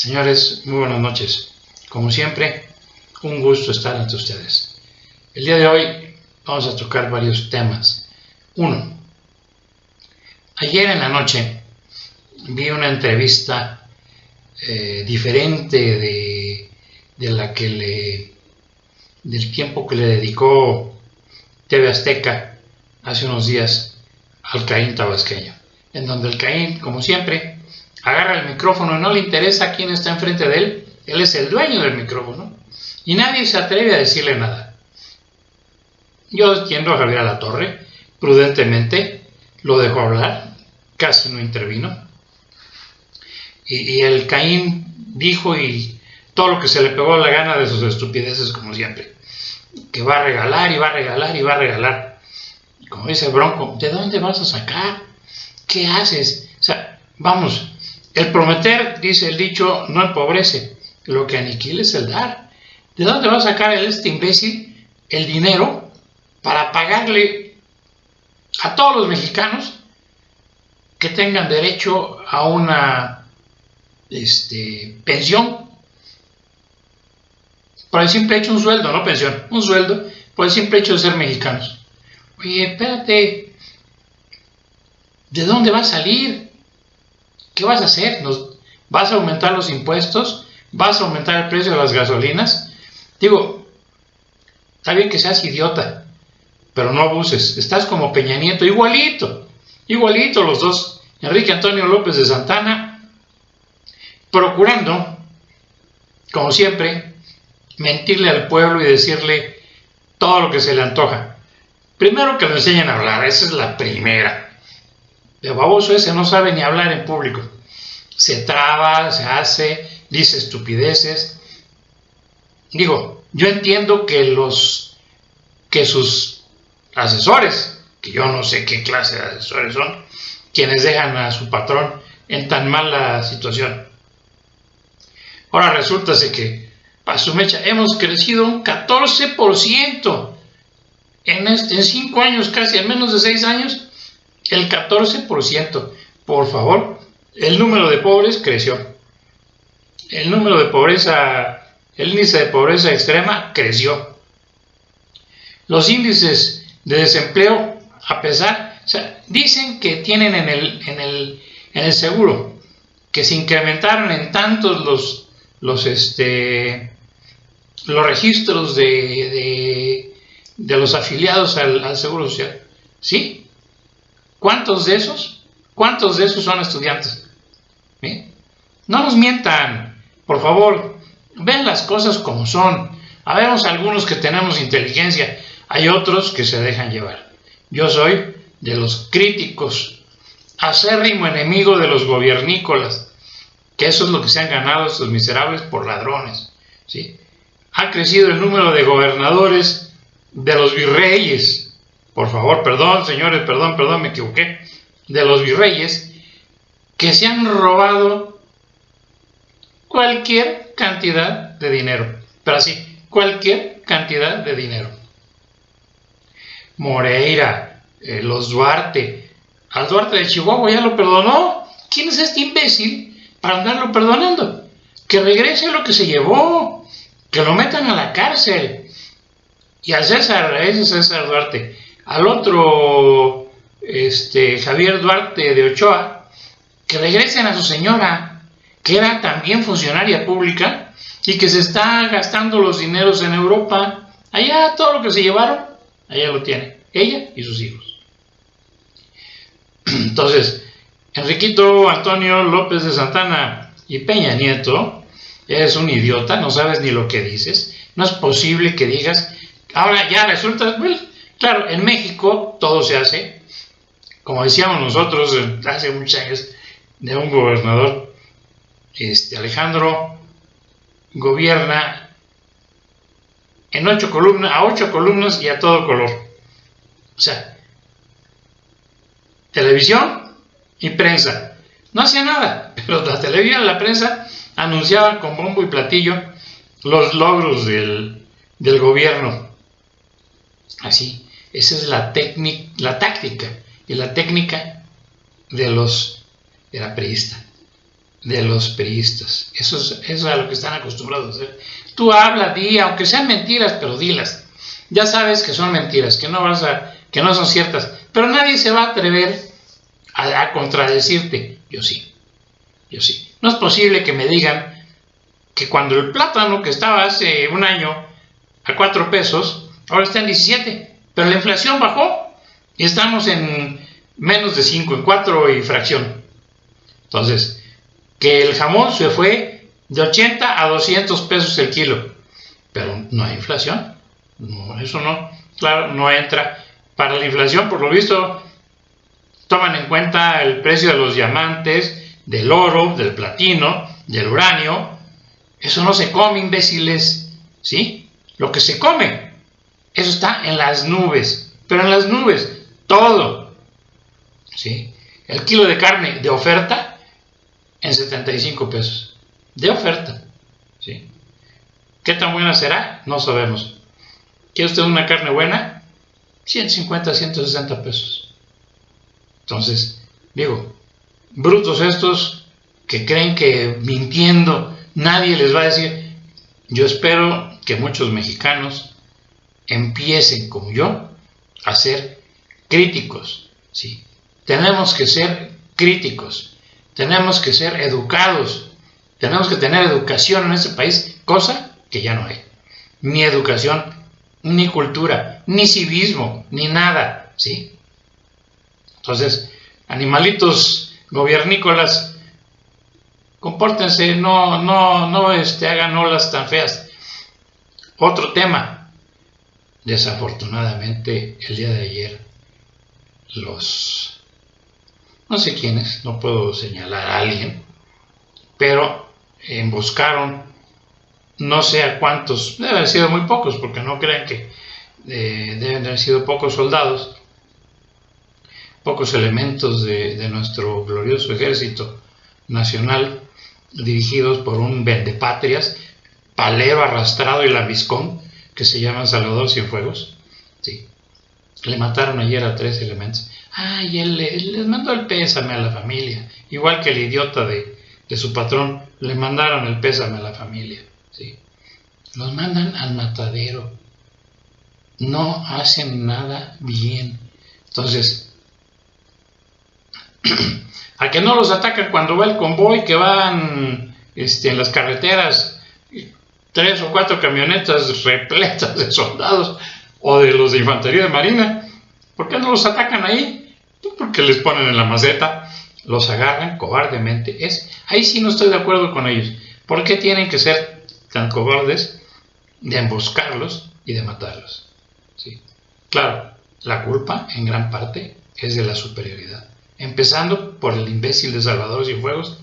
Señores, muy buenas noches. Como siempre, un gusto estar entre ustedes. El día de hoy vamos a tocar varios temas. Uno, ayer en la noche vi una entrevista diferente del tiempo que le dedicó TV Azteca hace unos días al Caín tabasqueño, en donde el Caín, como siempre, agarra el micrófono y no le interesa quién está enfrente de él. Él es el dueño del micrófono y nadie se atreve a decirle nada. Yo entiendo a Javier Alatorre, prudentemente lo dejó hablar, casi no intervino, y el Caín dijo y todo lo que se le pegó la gana de sus estupideces, como siempre, que va a regalar y va a regalar y va a regalar. Como dice Bronco, ¿de dónde vas a sacar? ¿Qué haces? O sea, vamos, el prometer, dice el dicho, no empobrece, lo que aniquila es el dar. ¿De dónde va a sacar este imbécil el dinero para pagarle a todos los mexicanos que tengan derecho a una pensión? Por el simple hecho, un sueldo, no pensión, un sueldo, por el simple hecho de ser mexicanos. Oye, espérate, ¿de dónde va a salir? ¿Qué vas a hacer? ¿Vas a aumentar los impuestos? ¿Vas a aumentar el precio de las gasolinas? Digo, está bien que seas idiota, pero no abuses. Estás como Peña Nieto, igualito los dos, Enrique Antonio López de Santana, procurando, como siempre, mentirle al pueblo y decirle todo lo que se le antoja. Primero que lo enseñen a hablar, esa es la primera. El baboso ese no sabe ni hablar en público. Se traba, se hace, dice estupideces. Digo, yo entiendo que sus asesores, que yo no sé qué clase de asesores son, quienes dejan a su patrón en tan mala situación. Ahora resulta que, para su mecha, hemos crecido un 14% en 5 años, casi en menos de 6 años, el 14%. Por favor, el número de pobres creció. El índice de pobreza extrema creció. Los índices de desempleo, dicen que tienen en el seguro que se incrementaron en tantos los registros de los afiliados al Seguro Social. ¿Sí? ¿Cuántos de esos son estudiantes? ¿Sí? No nos mientan, por favor, ven las cosas como son. Habemos algunos que tenemos inteligencia, hay otros que se dejan llevar. Yo soy de los críticos, acérrimo enemigo de los gobiernícolas, que eso es lo que se han ganado estos miserables por ladrones. ¿Sí? Ha crecido el número de gobernadores de los virreyes. Por favor, perdón, señores, perdón, me equivoqué. De los virreyes que se han robado cualquier cantidad de dinero. Pero así, cualquier cantidad de dinero. Moreira, los Duarte. Al Duarte de Chihuahua ya lo perdonó. ¿Quién es este imbécil para andarlo perdonando? Que regrese lo que se llevó. Que lo metan a la cárcel. Y al César, a ese César Duarte, al otro Javier Duarte de Ochoa, que regresen a su señora, que era también funcionaria pública y que se está gastando los dineros en Europa. Allá todo lo que se llevaron, allá lo tiene, ella y sus hijos. Entonces, Enriquito Antonio López de Santana y Peña Nieto, eres un idiota, no sabes ni lo que dices. No es posible que digas, ahora ya resulta, well, claro, en México todo se hace, como decíamos nosotros hace muchos años, de un gobernador, Alejandro gobierna en 8 columnas y a todo color. O sea, televisión y prensa. No hacía nada, pero la televisión y la prensa anunciaban con bombo y platillo los logros del gobierno. Así, esa es la táctica y la técnica de la priista. de los priistas. Eso es a lo que están acostumbrados a hacer. Tú habla, di, aunque sean mentiras, pero dilas. Ya sabes que son mentiras, que no son ciertas, pero nadie se va a atrever a contradecirte. Yo sí. No es posible que me digan que cuando el plátano que estaba hace un año a 4 pesos, ahora está en 17, pero la inflación bajó y estamos en menos de 5, en 4 y fracción. Entonces, que el jamón se fue de 80 a 200 pesos el kilo, pero no hay inflación. No, eso no, claro, no entra. Para la inflación, por lo visto, toman en cuenta el precio de los diamantes, del oro, del platino, del uranio. Eso no se come, imbéciles, ¿sí? Lo que se come, eso está en las nubes, pero en las nubes, todo, ¿sí? El kilo de carne de oferta en 75 pesos, de oferta, ¿sí? ¿Qué tan buena será? No sabemos. ¿Quiere usted una carne buena? 150, 160 pesos. Entonces, digo, brutos estos que creen que mintiendo nadie les va a decir. Yo espero que muchos mexicanos empiecen, como yo, a ser críticos, ¿sí? Tenemos que ser críticos, tenemos que ser educados, tenemos que tener educación en este país, cosa que ya no hay. Ni educación, ni cultura, ni civismo, ni nada, ¿sí? Entonces, animalitos gobiernícolas, compórtense, no hagan olas tan feas. Otro tema, desafortunadamente el día de ayer no sé quiénes, no puedo señalar a alguien, pero emboscaron no sé a cuántos, deben haber sido muy pocos, porque no crean que deben haber sido pocos soldados, pocos elementos de nuestro glorioso ejército nacional, dirigidos por un vendepatrias, palero arrastrado y lambiscón, que se llama Salvador Cienfuegos, ¿sí? Le mataron ayer a 3 elementos. Y él les mandó el pésame a la familia, igual que el idiota de su patrón, le mandaron el pésame a la familia, ¿sí? Los mandan al matadero, no hacen nada bien. Entonces, a que no los atacan cuando va el convoy, que van en las carreteras, 3 o 4 camionetas repletas de soldados o de los de infantería de marina. ¿Por qué no los atacan ahí? Porque les ponen en la maceta, los agarran cobardemente. Ahí sí no estoy de acuerdo con ellos. ¿Por qué tienen que ser tan cobardes de emboscarlos y de matarlos? ¿Sí? Claro, la culpa en gran parte es de la superioridad, empezando por el imbécil de Salvador Cienfuegos,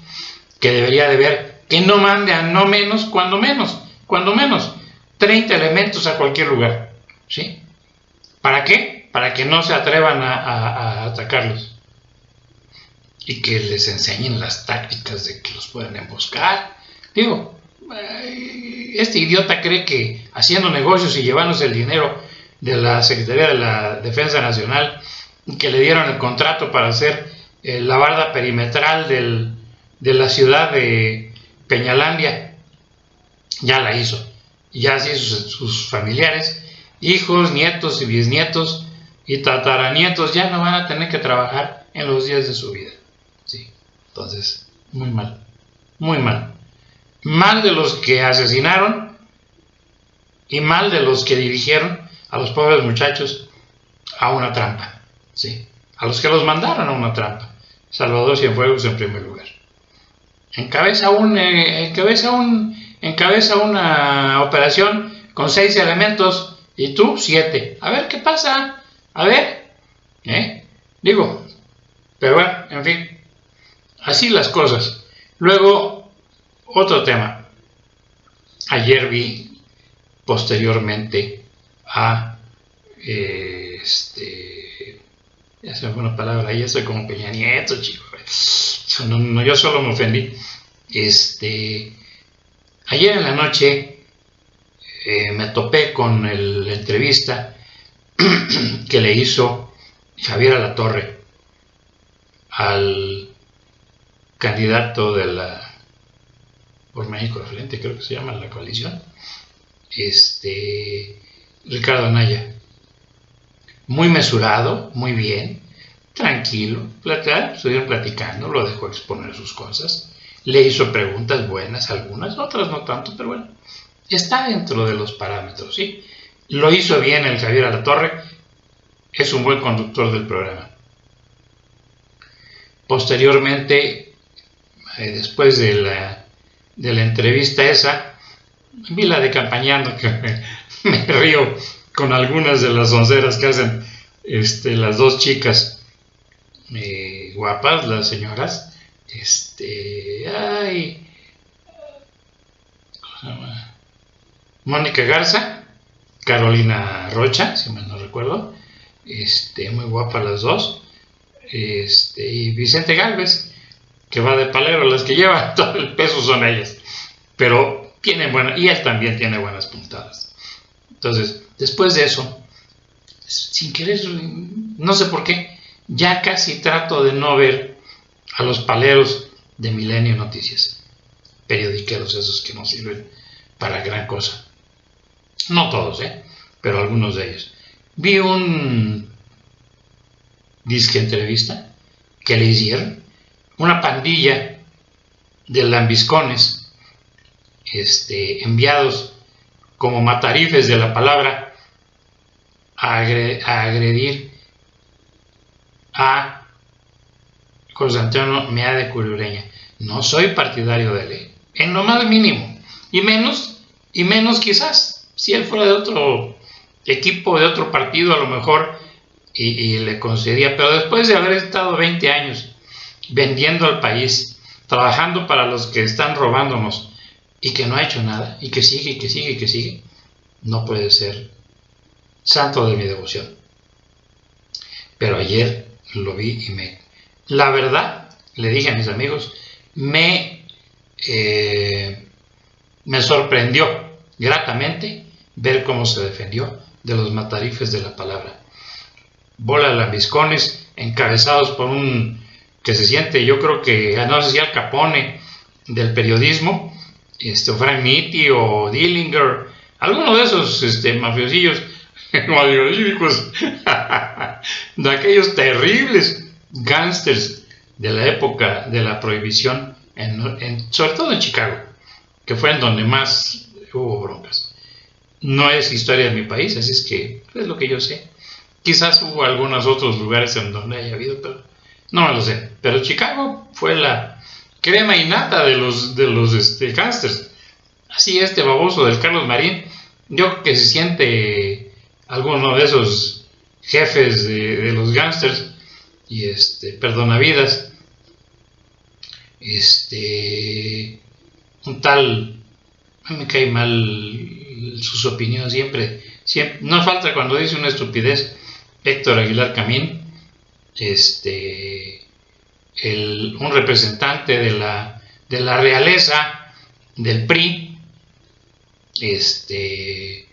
que debería de ver que no mande a no menos, cuando menos 30 elementos a cualquier lugar, ¿sí? ¿Para qué? Para que no se atrevan a atacarlos y que les enseñen las tácticas de que los puedan emboscar. Digo, este idiota cree que haciendo negocios y llevándose el dinero de la Secretaría de la Defensa Nacional, que le dieron el contrato para hacer la barda perimetral de la ciudad de Peñalandia, ya la hizo, ya así sus familiares, hijos, nietos y bisnietos y tataranietos ya no van a tener que trabajar en los días de su vida, ¿sí? Entonces, muy mal, mal de los que asesinaron y mal de los que dirigieron a los pobres muchachos a una trampa, ¿sí? A los que los mandaron a una trampa. Salvador Cienfuegos en primer lugar. Encabeza una operación con 6 elementos y tú 7. A ver qué pasa. A ver. Digo, pero bueno, en fin. Así las cosas. Luego, otro tema. Ayer vi posteriormente a ya se me fue una palabra, ya soy como Peña Nieto, chico. No, yo solo me ofendí. Ayer en la noche me topé con la entrevista que le hizo Javier Alatorre al candidato de la por México al frente, creo que se llama la coalición, Ricardo Anaya. Muy mesurado, muy bien, tranquilo, estuvieron platicando, lo dejó exponer sus cosas, le hizo preguntas buenas, algunas, otras no tanto, pero bueno, está dentro de los parámetros, ¿sí? Lo hizo bien el Javier Alatorre, es un buen conductor del programa. Posteriormente, después de la entrevista esa, vi la de Campañando, que me río con algunas de las onceras que hacen las dos chicas guapas, las señoras, ¿cómo se llama? Mónica Garza, Carolina Rocha, si mal no recuerdo, muy guapas las dos, y Vicente Gálvez, que va de palero, las que llevan todo el peso son ellas, pero tienen buenas, y él también tiene buenas puntadas. Entonces, después de eso, sin querer, no sé por qué, ya casi trato de no ver a los paleros de Milenio Noticias, periodiqueros esos que no sirven para gran cosa. No todos, pero algunos de ellos. Vi un disque entrevista que le hicieron una pandilla de lambiscones enviados como matarifes de la palabra a agredir a José Antonio Mea de Curureña. No soy partidario de él, en lo más mínimo, y menos quizás si él fuera de otro equipo, de otro partido, a lo mejor y le concedía, pero después de haber estado 20 años vendiendo al país, trabajando para los que están robándonos y que no ha hecho nada, y que sigue, no puede ser santo de mi devoción. Pero ayer lo vi y la verdad, le dije a mis amigos, me sorprendió gratamente ver cómo se defendió de los matarifes de la palabra. Bola de lambiscones encabezados por un que se siente, yo creo que, no sé si Al Capone del periodismo, Frank Nitti o Dillinger, alguno de esos mafiosillos, de aquellos terribles gángsters de la época de la prohibición, sobre todo en Chicago, que fue en donde más hubo broncas. No es historia de mi país, así es que es lo que yo sé. Quizás hubo algunos otros lugares en donde haya habido, pero no me lo sé. Pero Chicago fue la crema innata de los gángsters. Así baboso del Carlos Marín, yo creo que se siente alguno de esos jefes de los gángsters y perdonavidas, un tal, me cae mal sus opiniones siempre, no falta cuando dice una estupidez, Héctor Aguilar Camín, un representante de la realeza del PRI, que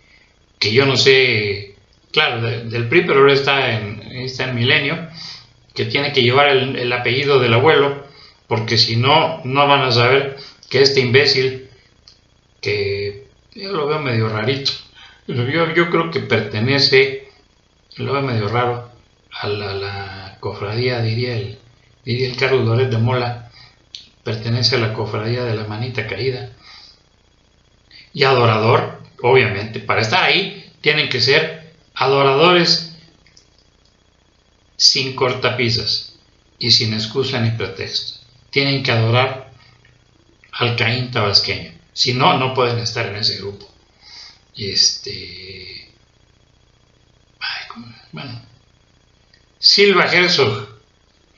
yo no sé, claro, del PRI, pero ahora está en Milenio, que tiene que llevar el apellido del abuelo, porque si no, no van a saber que este imbécil, que yo lo veo medio rarito, yo creo que pertenece, lo veo medio raro, a la cofradía, diría el Carlos Loret de Mola, pertenece a la cofradía de la manita caída, y adorador, obviamente, para estar ahí tienen que ser adoradores sin cortapisas y sin excusa ni pretexto. Tienen que adorar al Caín tabasqueño, si no, no pueden estar en ese grupo. Bueno, Silva Herzog,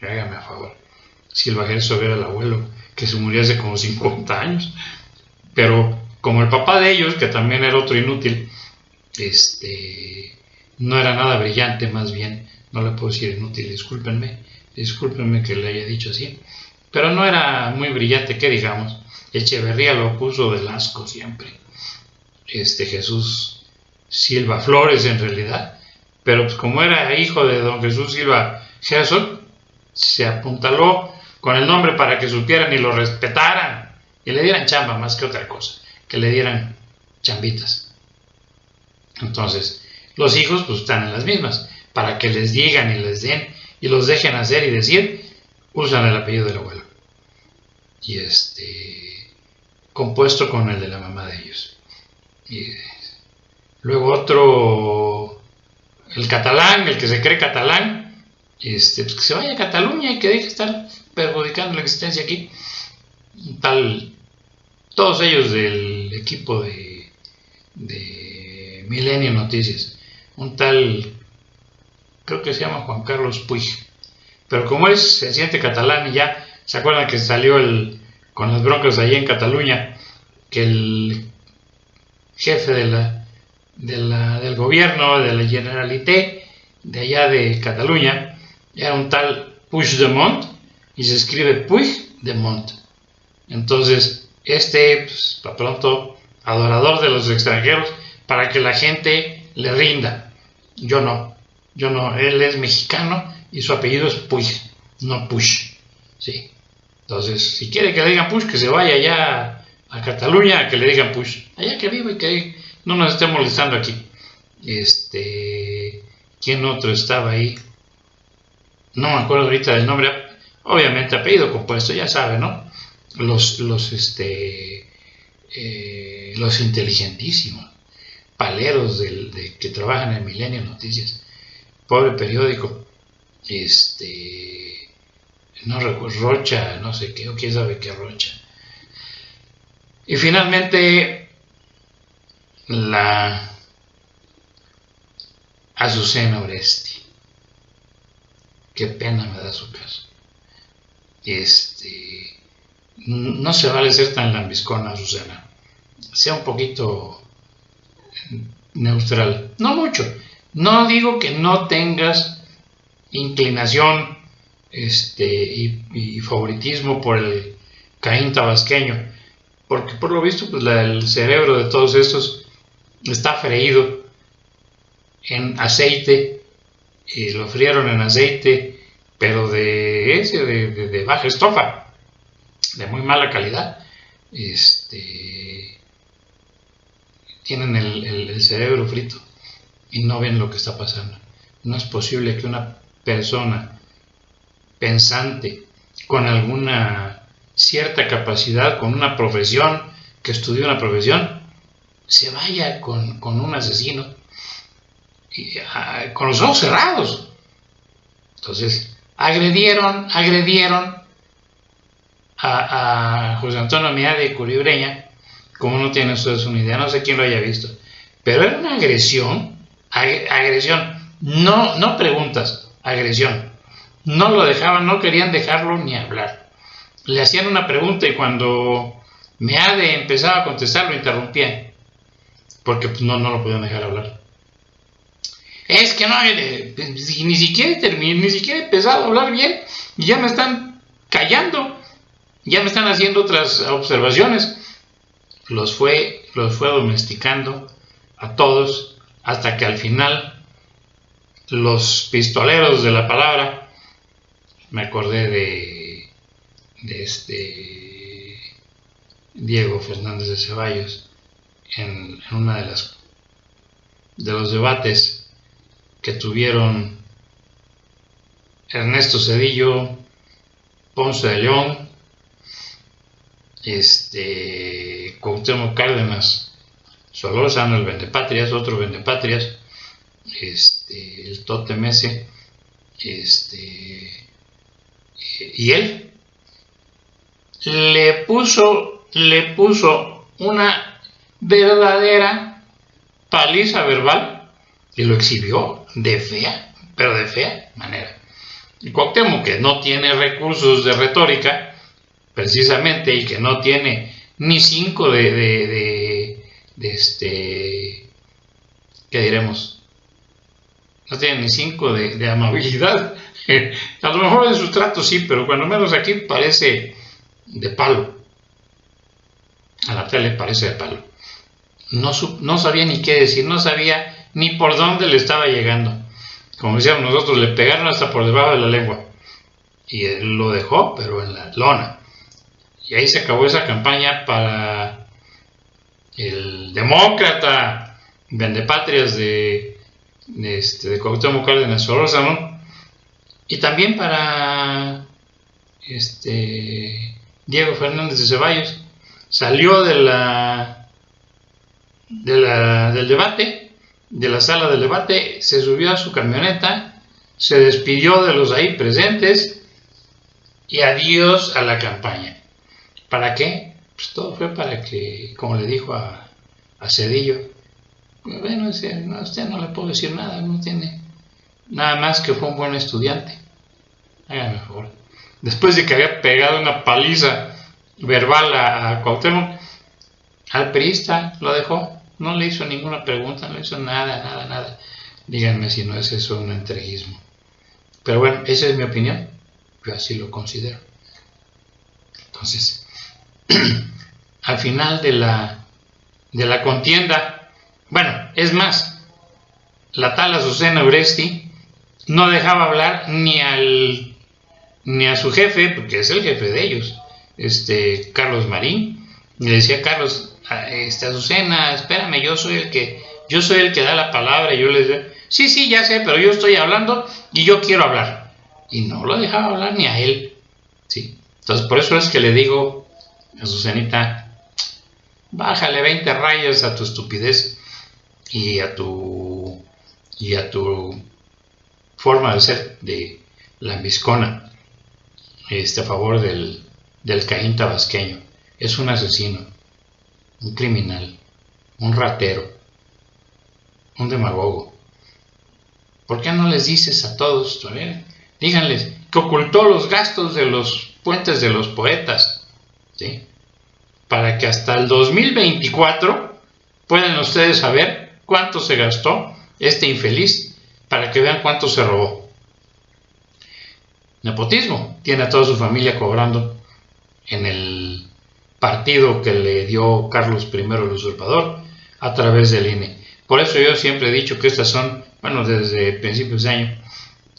hágame a favor, Silva Herzog era el abuelo que se murió hace como 50 años, pero como el papá de ellos, que también era otro inútil, no era nada brillante, más bien, no le puedo decir inútil, discúlpenme que le haya dicho así, pero no era muy brillante, que digamos. Echeverría lo puso del asco siempre, Jesús Silva Flores en realidad, pero pues como era hijo de don Jesús Silva Herzog, se apuntaló con el nombre para que supieran y lo respetaran y le dieran chamba más que otra cosa, que le dieran chambitas. Entonces, los hijos pues están en las mismas, para que les digan y les den y los dejen hacer y decir, usan el apellido del abuelo. Y compuesto con el de la mamá de ellos. Y luego otro, el catalán, el que se cree catalán, pues que se vaya a Cataluña y que deje de estar perjudicando la existencia aquí. Tal, todos ellos del equipo de Milenio Noticias. Un tal, creo que se llama Juan Carlos Puig. Pero como se siente catalán y ya, ¿se acuerdan que salió con las broncas allí en Cataluña? Que el jefe del gobierno, de la Generalité, de allá de Cataluña, era un tal Puigdemont, y se escribe Puigdemont. Entonces, pues, para pronto, adorador de los extranjeros, para que la gente le rinda. Yo no, él es mexicano y su apellido es Puig, no Puig, ¿sí? Entonces, si quiere que le digan Puig, que se vaya allá a Cataluña, que le digan Puig, allá que vive y que no nos esté molestando aquí. ¿Quién otro estaba ahí? No me acuerdo ahorita del nombre, obviamente apellido compuesto, ya sabe, ¿no? Los inteligentísimos, paleros que trabajan en Milenio Noticias, pobre periódico, no recuerdo, Rocha, no sé qué, o quién sabe qué Rocha. Y finalmente, la Azucena Oresti. Qué pena me da su caso. No se vale ser tan lambiscona, Azucena. Sea un poquito neutral. No mucho. No digo que no tengas inclinación y favoritismo por el Caín tabasqueño, porque por lo visto pues el cerebro de todos estos está freído en aceite, y lo frieron en aceite, pero de baja estofa, de muy mala calidad. Tienen el cerebro frito y no ven lo que está pasando. No es posible que una persona pensante, con alguna cierta capacidad, con una profesión, que estudió una profesión, se vaya con un asesino con los ojos cerrados. Entonces, agredieron a José Antonio Meade Curibreña, como no tienen ustedes una idea, no sé quién lo haya visto, pero era una agresión, no preguntas, agresión. No lo dejaban, no querían dejarlo ni hablar. Le hacían una pregunta y cuando Meade empezaba a contestar lo interrumpían, porque pues, no lo podían dejar hablar. Es que no, ni siquiera he empezado a hablar bien y ya me están callando, ya me están haciendo otras observaciones. Los fue domesticando a todos hasta que al final los pistoleros de la palabra, me acordé de Diego Fernández de Ceballos en una de los debates que tuvieron Ernesto Zedillo, Ponce de León, Cuauhtémoc Cárdenas Solórzano, el vendepatrias, otro vendepatrias, el tótem ese, y él le puso una verdadera paliza verbal y lo exhibió de fea, pero de fea manera. Y Cuauhtémoc, que no tiene recursos de retórica, precisamente, y que no tiene ni 5 ¿qué diremos? No tiene ni 5 de amabilidad. A lo mejor en sus tratos sí, pero cuando menos aquí parece de palo. A la tele parece de palo. No sabía ni qué decir, no sabía ni por dónde le estaba llegando. Como decíamos nosotros, le pegaron hasta por debajo de la lengua. Y él lo dejó, pero en la lona. Y ahí se acabó esa campaña para el demócrata vendepatrias de Cuauhtémoc Cárdenas Solórzano, y también para Diego Fernández de Ceballos. Salió del debate, de la sala del debate, se subió a su camioneta, se despidió de los ahí presentes y adiós a la campaña. ¿Para qué? Pues todo fue para que, como le dijo a Zedillo, bueno, a usted no le puedo decir nada, no tiene nada más que fue un buen estudiante. Hágame favor. Después de que había pegado una paliza verbal a Cuauhtémoc, al priista lo dejó, no le hizo ninguna pregunta, no le hizo nada. Díganme si no es eso un entreguismo. Pero bueno, esa es mi opinión, yo así lo considero. Entonces, al final de la contienda, bueno, es más, la tal Azucena Uresti no dejaba hablar ni a su jefe, porque es el jefe de ellos, Carlos Marín. Y le decía: Carlos, Azucena, espérame, yo soy el que da la palabra. Y yo le decía: sí, ya sé, pero yo estoy hablando y yo quiero hablar. Y no lo dejaba hablar ni a él, ¿sí? Entonces, por eso es que le digo: Azucenita, bájale 20 rayas a tu estupidez y a tu forma de ser de lambiscona, a favor del Caín tabasqueño. Es un asesino, un criminal, un ratero, un demagogo. ¿Por qué no les dices a todos? Díganles que ocultó los gastos de los puentes de los poetas, ¿sí? Para que hasta el 2024 puedan ustedes saber cuánto se gastó este infeliz, para que vean cuánto se robó. Nepotismo. Tiene a toda su familia cobrando en el partido que le dio Carlos I el Usurpador a través del INE. Por eso yo siempre he dicho que estas son, bueno, desde principios de año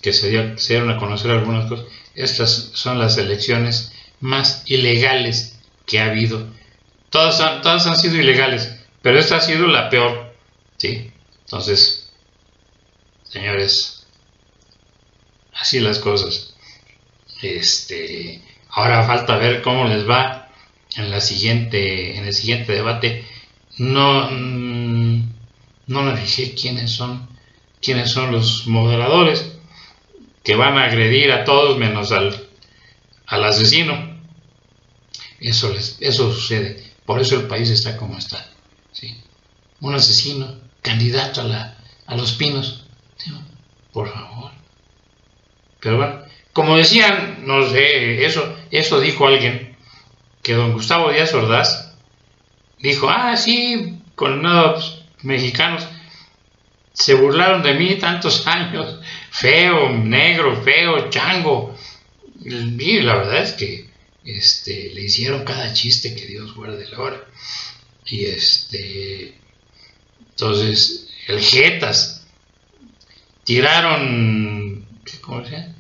que se dieron a conocer algunas cosas, estas son las elecciones más ilegales que ha habido. Todas han sido ilegales, pero esta ha sido la peor, ¿sí? Entonces, señores, así las cosas. Ahora falta ver cómo les va en el siguiente debate. No me fijé quiénes son los moderadores que van a agredir a todos menos al asesino. Eso sucede. Por eso el país está como está, ¿sí? Un asesino, candidato a Los Pinos, ¿sí? Por favor. Pero bueno, como decían, no sé, eso dijo alguien, que don Gustavo Díaz Ordaz dijo: sí, con unos mexicanos se burlaron de mí tantos años, feo, negro, feo, chango. Y la verdad es que le hicieron cada chiste que Dios guarde la hora. Y entonces, el Jetas, tiraron, ¿cómo se llama?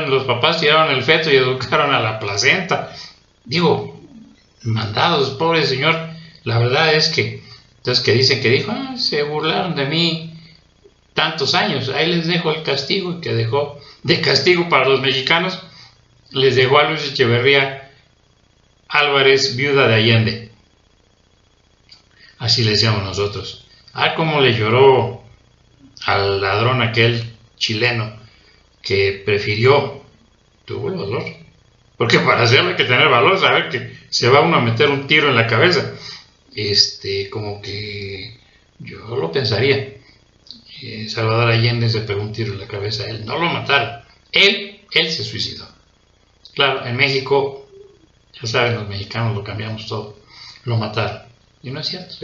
Los papás tiraron el feto y educaron a la placenta. Digo, mandados, pobre señor. La verdad es que, entonces, que dicen que dijo: se burlaron de mí tantos años, ahí les dejo el castigo. Y que dejó de castigo para los mexicanos, les dejó a Luis Echeverría Álvarez, viuda de Allende. Así le decíamos nosotros. Cómo le lloró al ladrón aquel chileno, que tuvo el valor, porque para hacerlo hay que tener valor, saber que se va uno a meter un tiro en la cabeza. Como que yo lo pensaría. Salvador Allende se pegó un tiro en la cabeza, él no lo mataron, él se suicidó. Claro, en México, ya saben, los mexicanos lo cambiamos todo, lo mataron. Y no es cierto,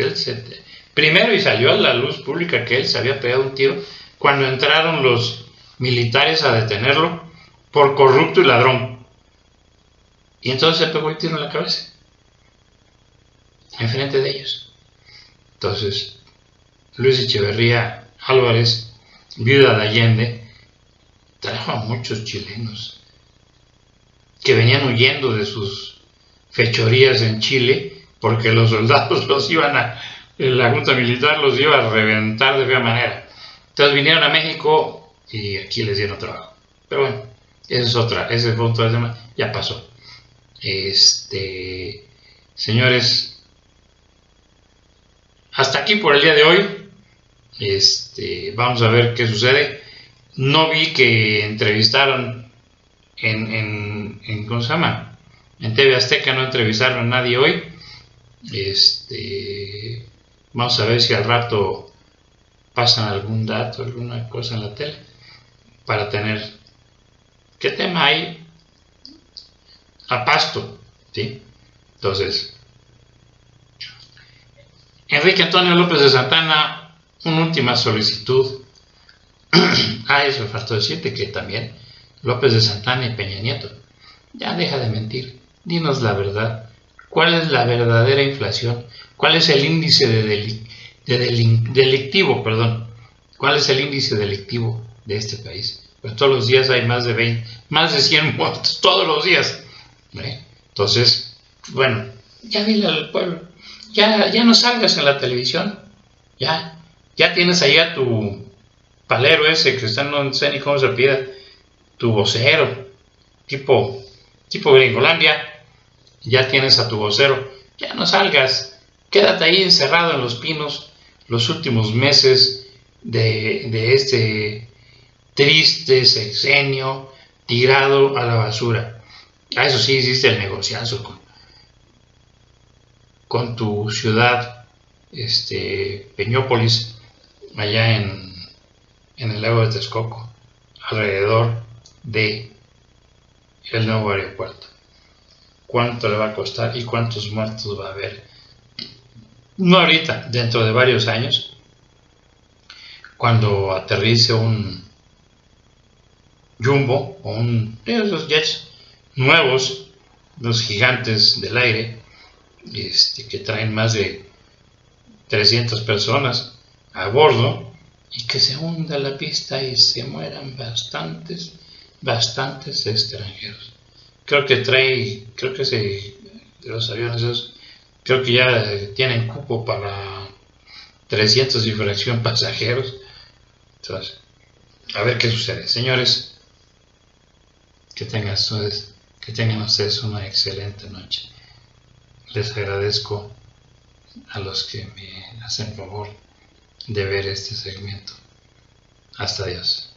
primero, y salió a la luz pública que él se había pegado un tiro cuando entraron los militares a detenerlo por corrupto y ladrón. Y entonces se pegó el tiro en la cabeza, enfrente de ellos. Entonces, Luis Echeverría Álvarez, viuda de Allende, trajo a muchos chilenos que venían huyendo de sus fechorías en Chile, porque los soldados la Junta Militar los iba a reventar de fea manera. Entonces vinieron a México y aquí les dieron trabajo. Pero bueno, ese fue otro tema, ya pasó. Señores, hasta aquí por el día de hoy. Vamos a ver qué sucede. No vi que entrevistaron ¿cómo se llama? En TV Azteca no entrevistaron a nadie hoy. Vamos a ver si al rato pasan algún dato, alguna cosa en la tele para tener qué tema hay a pasto, ¿sí? Entonces, Enrique Antonio López de Santana, una última solicitud. Eso me faltó decirte que también López de Santana y Peña Nieto, ya deja de mentir, dinos la verdad. ¿Cuál es la verdadera inflación? ¿Cuál es el índice delictivo? ¿Cuál es el índice delictivo de este país? Pues todos los días hay más de 100 muertos, todos los días. Entonces, bueno, ya dile al pueblo, ya no salgas en la televisión, ya tienes ahí a tu palero ese que está, no sé ni cómo se pida, tu vocero, tipo Gringolandia. Ya tienes a tu vocero, ya no salgas, quédate ahí encerrado en Los Pinos los últimos meses de este triste sexenio, tirado a la basura. Eso sí, hiciste el negociazo con tu ciudad, Peñópolis, allá en el lago de Texcoco, alrededor de el nuevo aeropuerto. ¿Cuánto le va a costar y cuántos muertos va a haber? No ahorita, dentro de varios años, cuando aterrice un Jumbo o de esos jets nuevos, los gigantes del aire, que traen más de 300 personas a bordo, y que se hunda la pista y se mueran bastantes extranjeros. Creo que los aviones esos, creo que ya tienen cupo para 300 y fracción pasajeros. Entonces, a ver qué sucede. Señores, que tengan ustedes una excelente noche. Les agradezco a los que me hacen favor de ver este segmento. Hasta Dios.